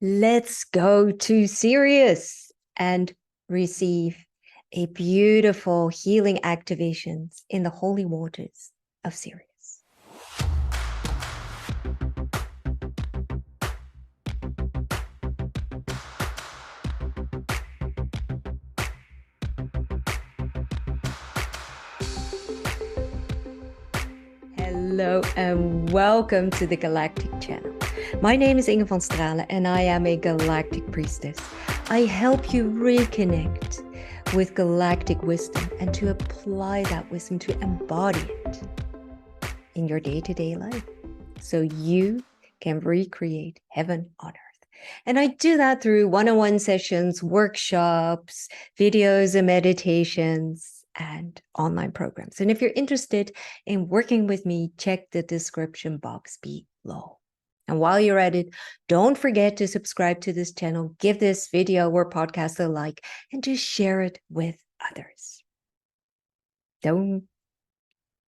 Let's go to Sirius and receive a beautiful healing activations in the Holy Waters of Sirius. Hello and welcome to the Galactic Channel. My name is Inge van Stralen and I am a Galactic Priestess. I help you reconnect with galactic wisdom and to apply that wisdom, to embody it in your day-to-day life so you can recreate heaven on earth. And I do that through one-on-one sessions, workshops, videos and meditations, and online programs. And if you're interested in working with me, check the description box below. And while you're at it, don't forget to subscribe to this channel, give this video or podcast a like, and to share it with others. Don't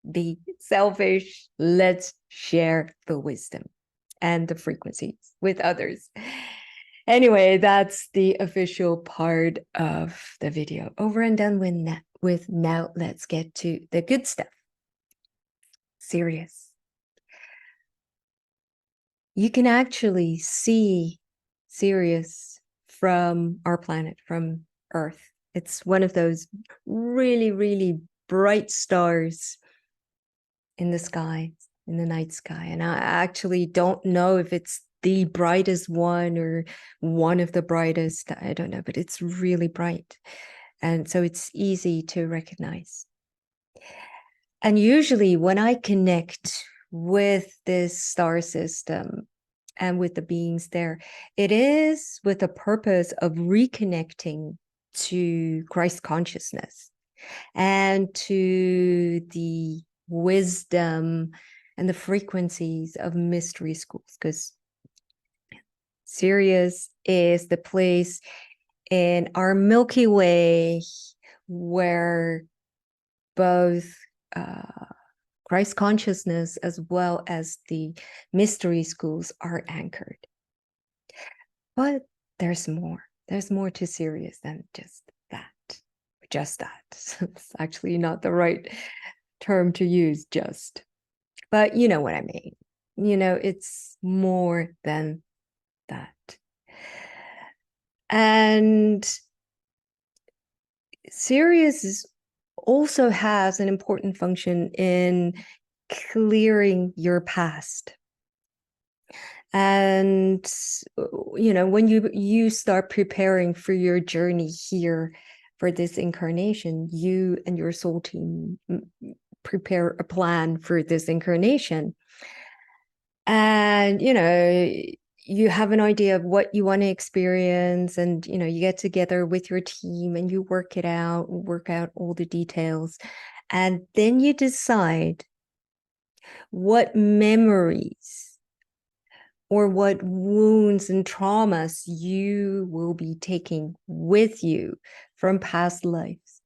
be selfish. Let's share the wisdom and the frequencies with others. Anyway, that's the official part of the video over and done with. Now let's get to the good stuff. Sirius. You can actually see Sirius from our planet, from Earth. It's one of those really, really bright stars in the sky, in the night sky. And I actually don't know if it's the brightest one or one of the brightest. I don't know, but it's really bright. And so it's easy to recognize. And usually when I connect with this star system and with the beings there, it is with the purpose of reconnecting to Christ consciousness and to the wisdom and the frequencies of mystery schools, because Sirius is the place in our Milky Way where both Christ consciousness as well as the mystery schools are anchored. But there's more. There's more to Sirius than just that. Just that. It's actually not the right term to use, just. But you know what I mean. You know, it's more than that. And Sirius also has an important function in clearing your past. And, you know, when you start preparing for your journey here for this incarnation, you and your soul team prepare a plan for this incarnation. And, you know, you have an idea of what you want to experience, and, you know, you get together with your team and you work out all the details. And then you decide what memories or what wounds and traumas you will be taking with you from past lives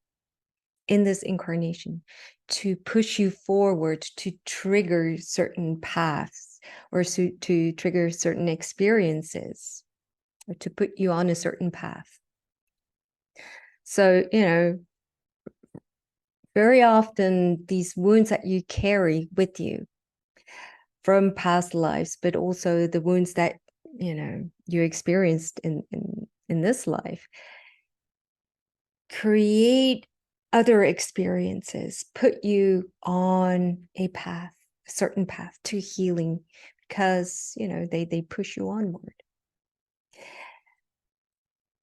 in this incarnation to push you forward, to trigger certain paths or to trigger certain experiences or to put you on a certain path. So, you know, very often these wounds that you carry with you from past lives, but also the wounds that, you know, you experienced in this life, create other experiences, put you on a path, a certain path to healing, because, you know, they push you onward.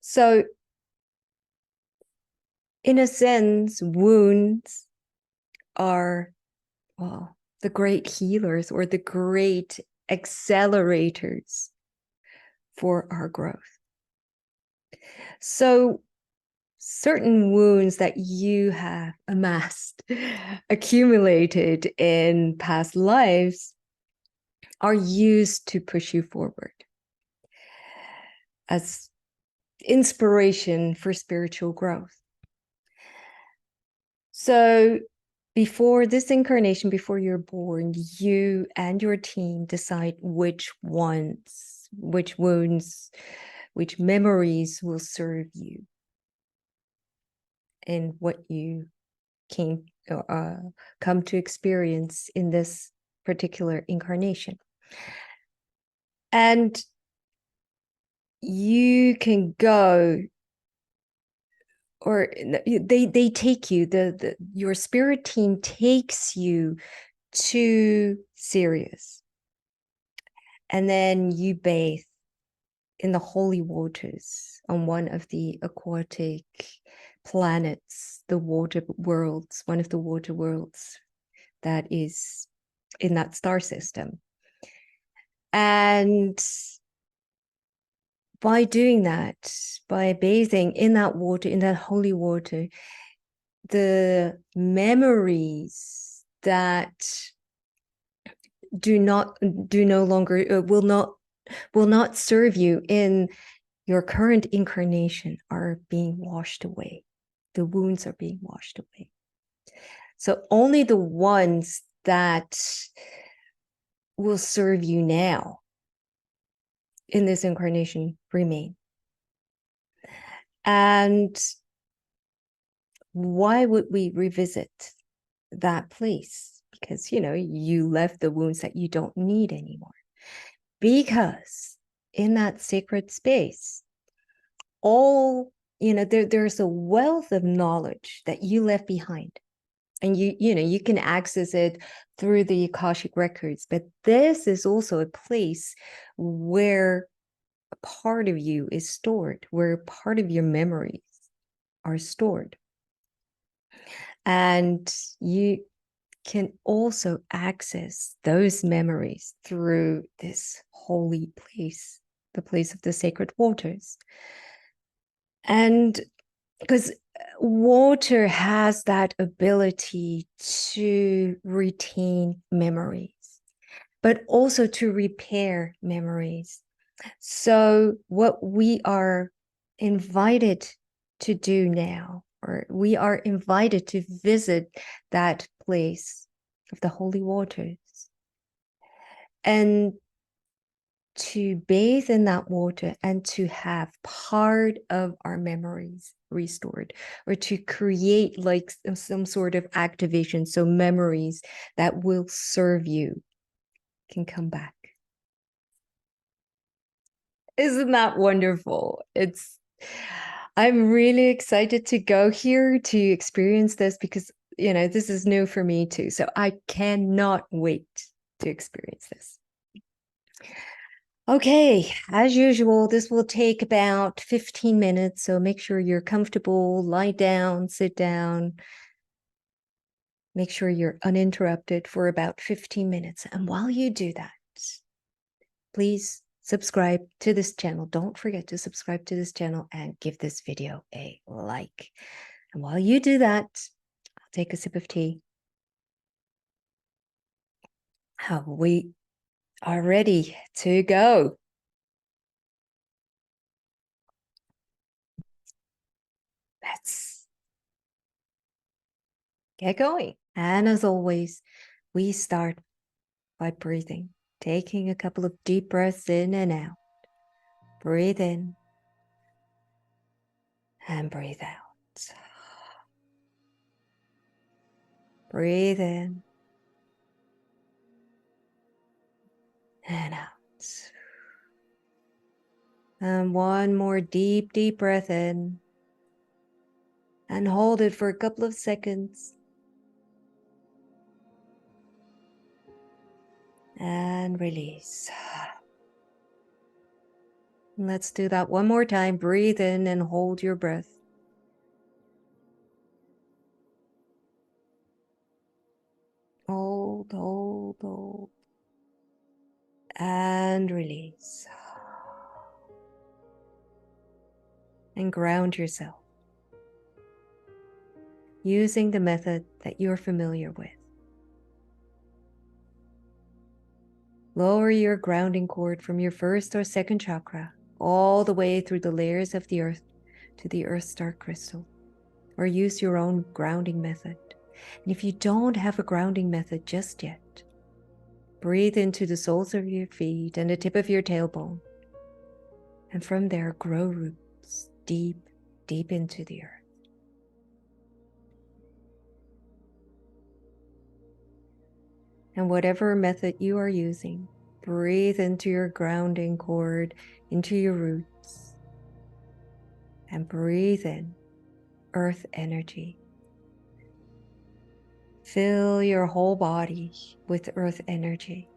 So in a sense, wounds are, well, the great healers or the great accelerators for our growth. So certain wounds that you have amassed, accumulated in past lives, are used to push you forward as inspiration for spiritual growth. So before this incarnation, before you're born, you and your team decide which ones which wounds, which memories will serve you in what you came come to experience in this particular incarnation. And you can go, or they take you, your spirit team takes you to Sirius, and then you bathe in the holy waters on one of the aquatic planets, the water worlds, one of the water worlds that is in that star system. And by doing that, by bathing in that water, in that holy water, the memories that will not serve you in your current incarnation are being washed away. The wounds are being washed away. So only the ones that will serve you now in this incarnation remain. And why would we revisit that place? Because, you left the wounds that you don't need anymore. Because in that sacred space, there's a wealth of knowledge that you left behind. And you can access it through the Akashic records. But this is also a place where a part of you is stored, where part of your memories are stored. And you can also access those memories through this holy place, the place of the sacred waters. And because water has that ability to retain memories, but also to repair memories. So what we are invited to do now, or we are invited to visit that place of the holy waters and to bathe in that water and to have part of our memories restored, or to create like some sort of activation, so memories that will serve you can come back. Isn't that wonderful? I'm really excited to go here to experience this, because this is new for me too, so I cannot wait to experience this. Okay, as usual, this will take about 15 minutes, so make sure you're comfortable, lie down, sit down. Make sure you're uninterrupted for about 15 minutes. And while you do that, please subscribe to this channel. Don't forget to subscribe to this channel and give this video a like. And while you do that, I'll take a sip of tea. We are ready to go. Let's get going. And as always, we start by breathing, taking a couple of deep breaths in and out. Breathe in and breathe out. Breathe in and out. And one more deep, deep breath in. And hold it for a couple of seconds. And release. Let's do that one more time. Breathe in and hold your breath. Hold, hold, hold. And release. And ground yourself using the method that you're familiar with. Lower your grounding cord from your first or second chakra all the way through the layers of the earth to the earth's dark crystal, or use your own grounding method. And if you don't have a grounding method just yet, breathe into the soles of your feet and the tip of your tailbone and from there grow roots deep, deep into the earth. And whatever method you are using, breathe into your grounding cord, into your roots, and breathe in earth energy. Fill your whole body with earth energy.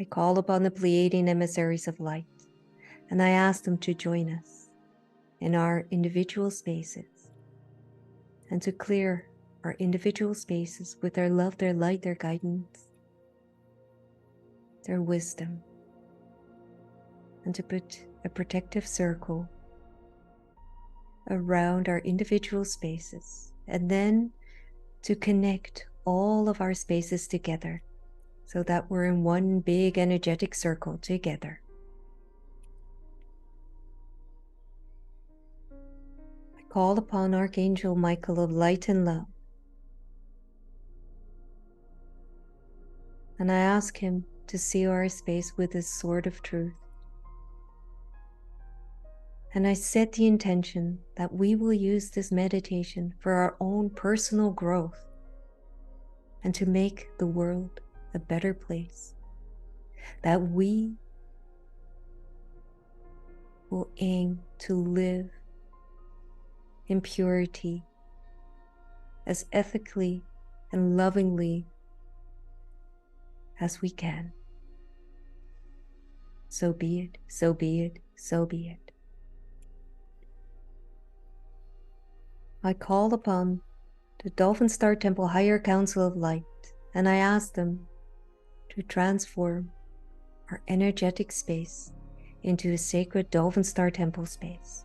I call upon the Pleiadian emissaries of light, and I ask them to join us in our individual spaces and to clear our individual spaces with their love, their light, their guidance, their wisdom, and to put a protective circle around our individual spaces, and then to connect all of our spaces together so that we're in one big energetic circle together. I call upon Archangel Michael of light and love, and I ask him to seal our space with his sword of truth. And I set the intention that we will use this meditation for our own personal growth and to make the world a better place. That we will aim to live in purity as ethically and lovingly as we can. So be it, so be it, so be it. I call upon the Dolphin Star Temple Higher Council of Light, and I ask them to transform our energetic space into a sacred Dolphin Star Temple space.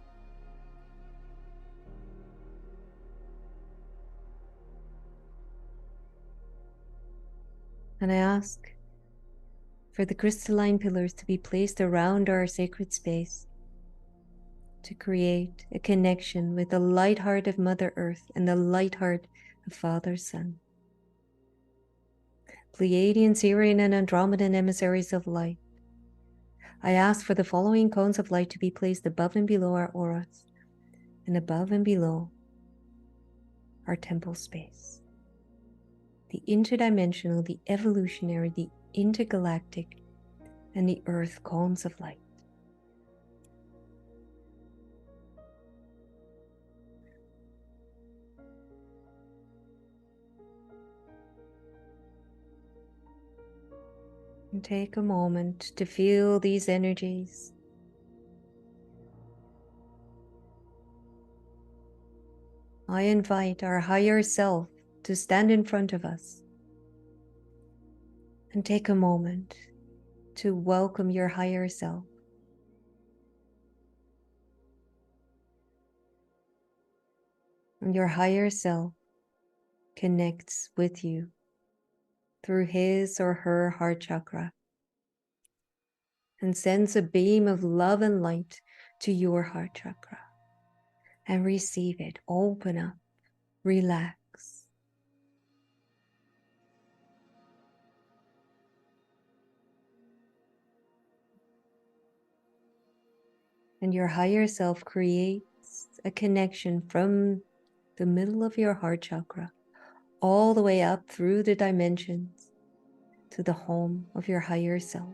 And I ask for the crystalline pillars to be placed around our sacred space to create a connection with the light heart of Mother Earth and the light heart of Father Sun. Pleiadian, Sirian, and Andromedan emissaries of light, I ask for the following cones of light to be placed above and below our auras and above and below our temple space. The interdimensional, the evolutionary, the intergalactic, and the earth cones of light. And take a moment to feel these energies. I invite our higher self to stand in front of us and take a moment to welcome your higher self. And your higher self connects with you through his or her heart chakra and sends a beam of love and light to your heart chakra. And receive it. Open up. Relax. And your higher self creates a connection from the middle of your heart chakra all the way up through the dimensions to the home of your higher self.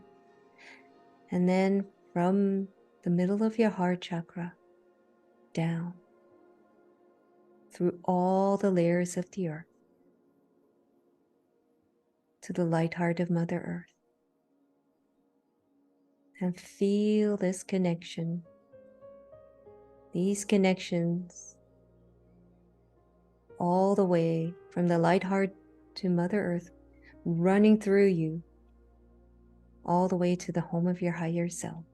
And then from the middle of your heart chakra down through all the layers of the earth to the light heart of Mother Earth. And feel this connection, these connections, all the way from the light heart to Mother Earth, running through you, all the way to the home of your higher self.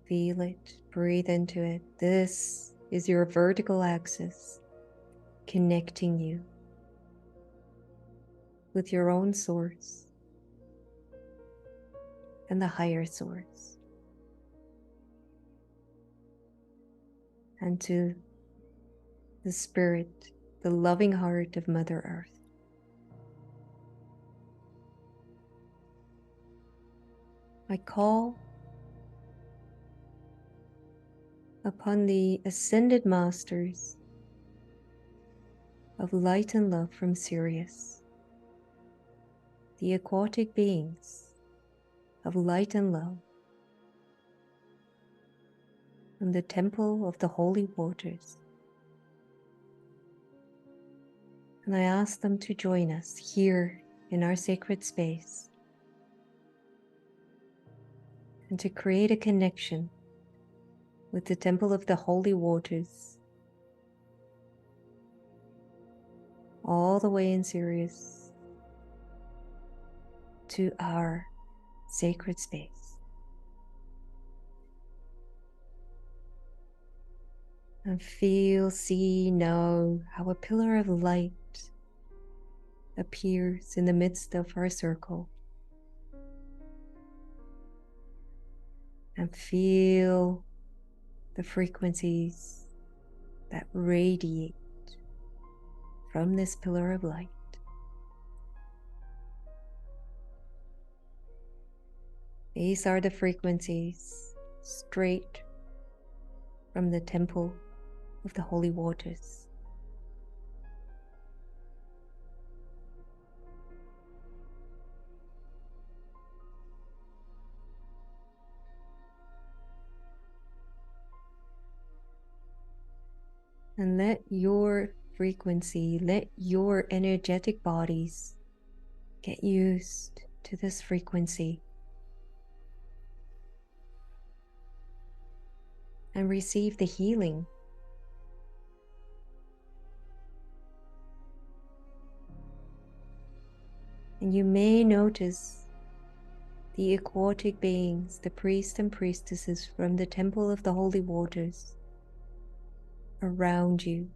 Feel it, breathe into it. This is your vertical axis, connecting you with your own source and the higher source. and to the spirit, the loving heart of Mother Earth. I call upon the ascended masters of light and love from Sirius, the aquatic beings of light and love from the temple of the Holy Waters. And I ask them to join us here in our sacred space and to create a connection with the temple of the Holy Waters all the way in Sirius to our sacred space. And feel, see, know how a pillar of light appears in the midst of our circle. And feel the frequencies that radiate from this pillar of light. These are the frequencies straight from the temple of the Holy Waters. And let your frequency, let your energetic bodies get used to this frequency and receive the healing. And you may notice the aquatic beings, the priests and priestesses from the temple of the Holy Waters around you.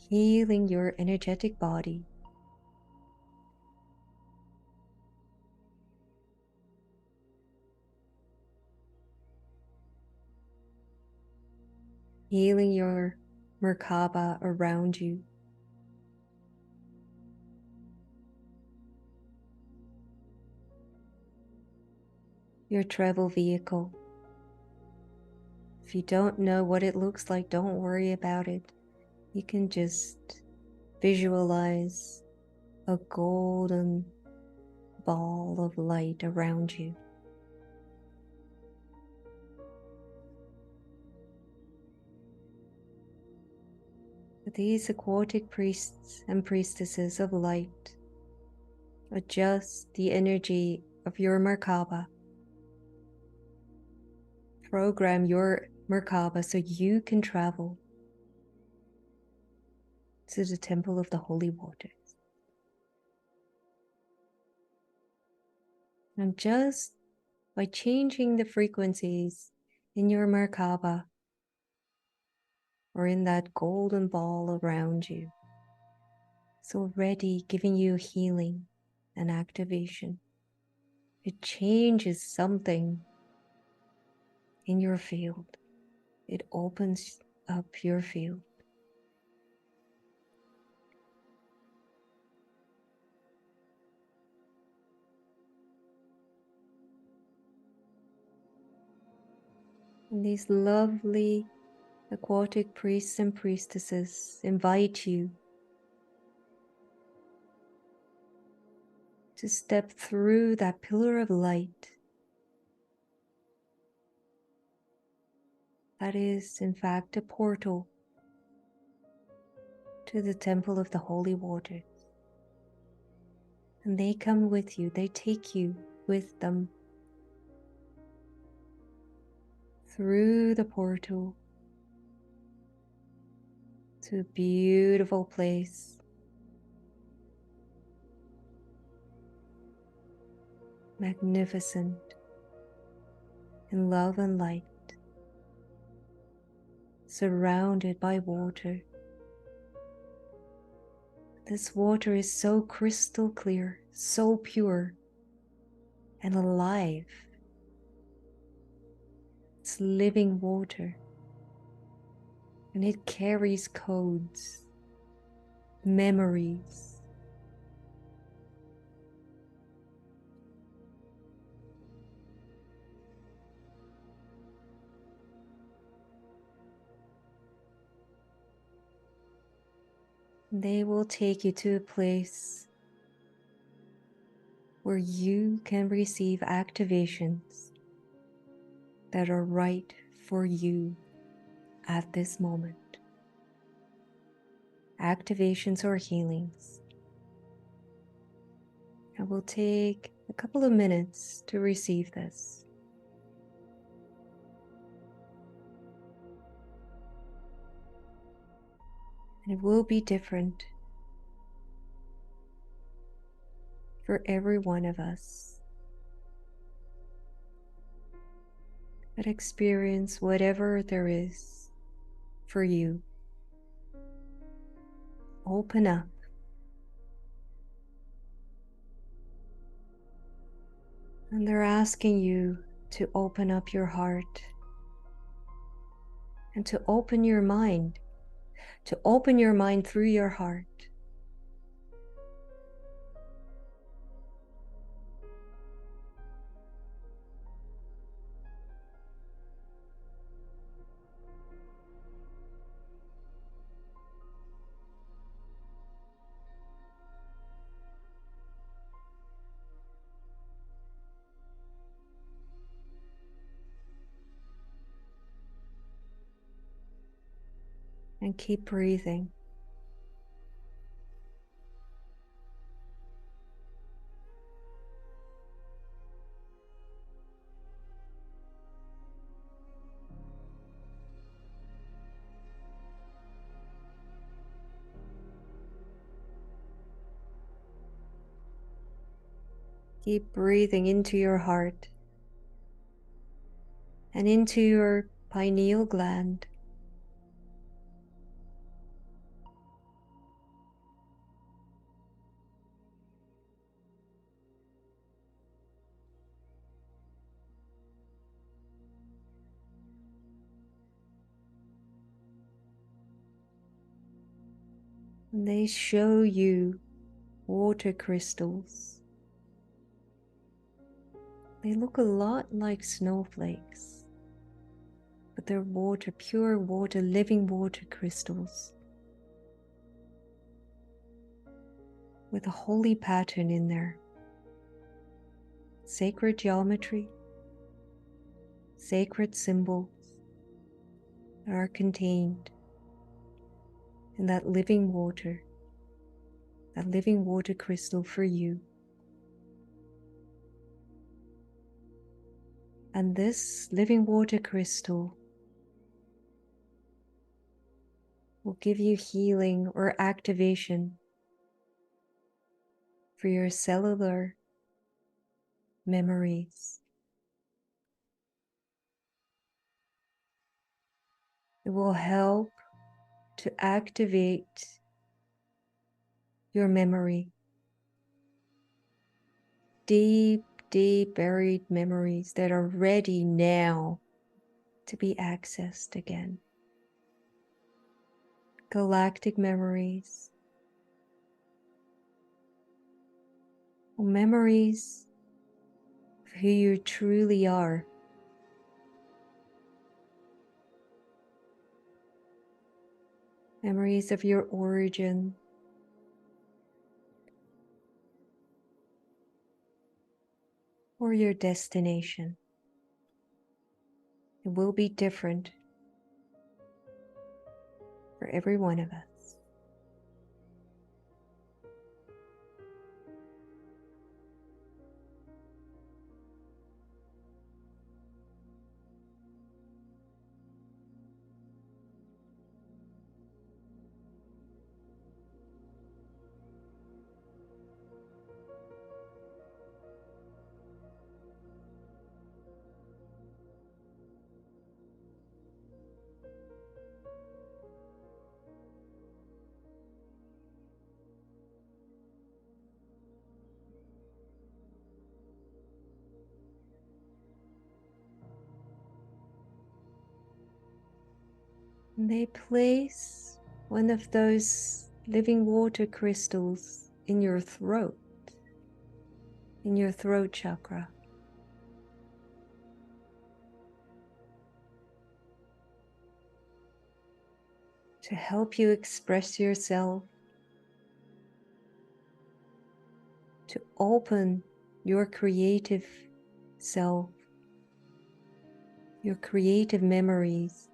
Healing your energetic body. Healing your Merkaba around you. Your travel vehicle. If you don't know what it looks like, don't worry about it. You can just visualize a golden ball of light around you. These aquatic priests and priestesses of light adjust the energy of your Merkaba. Program your Merkaba so you can travel to the temple of the Holy Waters. And just by changing the frequencies in your Merkaba or in that golden ball around you, it's already giving you healing and activation. It changes something in your field. It opens up your field. And these lovely aquatic priests and priestesses invite you to step through that pillar of light that is, in fact, a portal to the temple of the Holy Waters. And they come with you, they take you with them through the portal to a beautiful place, magnificent in love and light, surrounded by water. This water is so crystal clear, so pure and alive. It's living water, and it carries codes, memories. They will take you to a place where you can receive activations that are right for you at this moment. Activations or healings. And we'll take a couple of minutes to receive this. And it will be different for every one of us. But experience whatever there is for you. Open up. And they're asking you to open up your heart and to open your mind, through your heart. And keep breathing. Keep breathing into your heart and into your pineal gland. And they show you water crystals. They look a lot like snowflakes, but they're water, pure water, living water crystals with a holy pattern in there. Sacred geometry, sacred symbols that are contained in that living water crystal for you. And this living water crystal will give you healing or activation for your cellular memories. It will help to activate your memory. Deep, deep buried memories that are ready now to be accessed again. Galactic memories. Memories of who you truly are. Memories of your origin. Or your destination. It will be different for every one of us. And they place one of those living water crystals in your throat chakra. To help you express yourself, to open your creative self, your creative memories.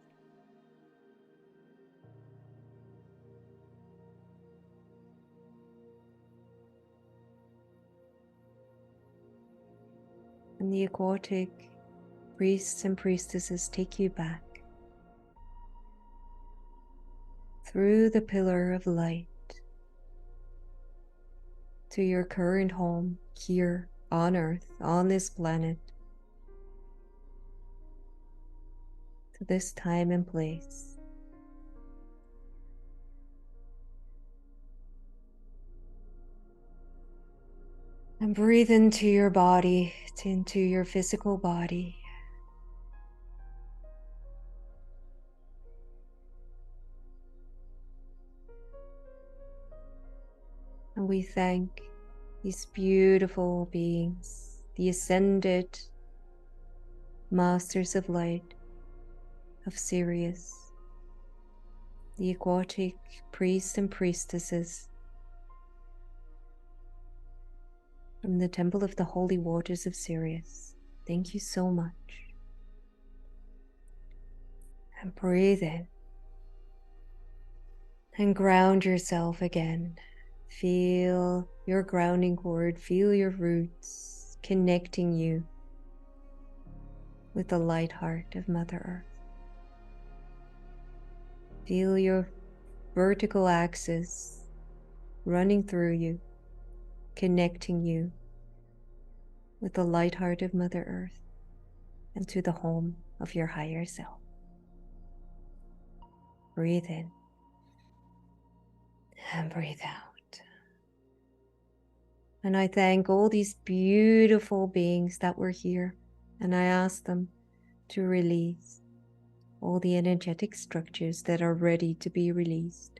And the aquatic priests and priestesses take you back through the pillar of light to your current home here on Earth, on this planet, to this time and place. And breathe into your body, into your physical body. And we thank these beautiful beings, the ascended masters of light of Sirius, the aquatic priests and priestesses from the Temple of the Holy Waters of Sirius. Thank you so much. And breathe in and ground yourself again. Feel your grounding cord, feel your roots connecting you with the light heart of Mother Earth. Feel your vertical axis running through you, connecting you with the light heart of Mother Earth and to the home of your higher self. Breathe in and breathe out. And I thank all these beautiful beings that were here, and I ask them to release all the energetic structures that are ready to be released,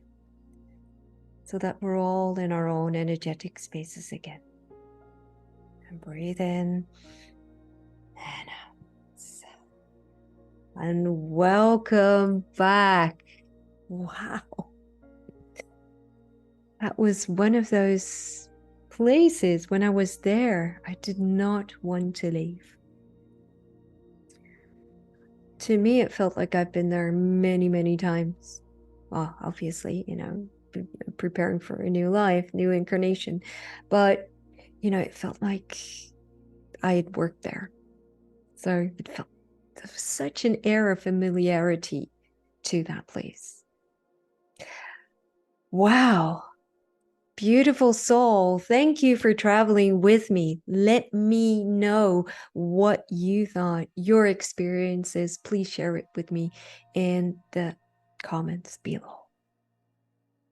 so that we're all in our own energetic spaces again. And breathe in and out. And welcome back. Wow. That was one of those places when I was there, I did not want to leave. To me, it felt like I've been there many, many times. Well, obviously, preparing for a new life, new incarnation. But, it felt like I had worked there. So it felt there was such an air of familiarity to that place. Wow. Beautiful soul, thank you for traveling with me. Let me know what you thought, your experiences. Please share it with me in the comments below.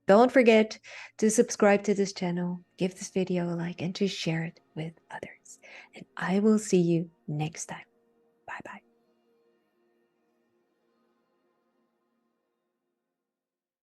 Don't forget to subscribe to this channel, give this video a like, and to share it with others. And I will see you next time. Bye-bye.